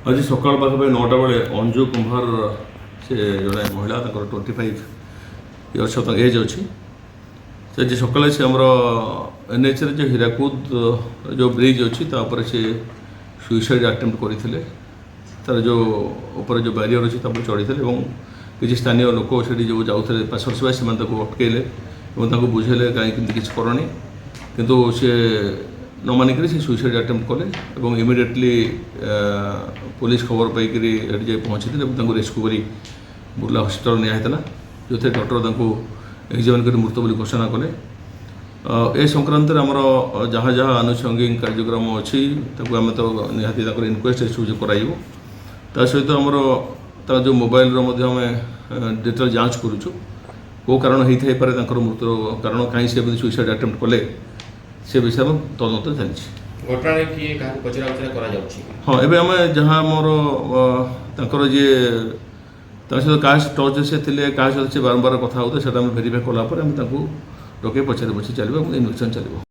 आज सकाल पाखापाखि 9टा बेले अंजु कुम्भार से जड़े महिला 25 इयर्स एज अच्छी से जी सकाले से आमर एनएच जो हीराकुद जो ब्रिज अच्छी से सुइसाइड अटेम्प्ट करते तार जो ऊपर जो बैरियर अच्छी चढ़ी किसी स्थानीय लोक से जो जाते पासवर्ड से अटकैले और बुझेले कहीं किसी करनी किंतु सी न मानिक सुइसाइड अटेम्प्ट कले और इमिडिएटली पुलिस खबर पाइक जाए पहुँची रेस्क्यू कर बुर्ला हस्पिटाल निहला जो थे डॉक्टर एग्जामिन कर मृत बोली घोषणा कले ए संक्रांत आमर जहाँ जहाँ आनुषंगिक कार्यक्रम अच्छी आम तो निहाती इनक्वेस्ट एसओजी कर सहित आमर जो मोबाइल डिटेल जांच करुचु कौ कारण होता है मृत्यु कारण कहीं से सुइसाइड अटेम्प्ट कले से विषय में तदंत चलती घटना किए पचरा हाँ एवं आम जहाँ मोर जी सहित क्या टच से थे क्या सहित बारंबार कथा होते भेरीफाई कलापर आम डके पचारे बसी चलो इन्वेस्टिगेशन चलो।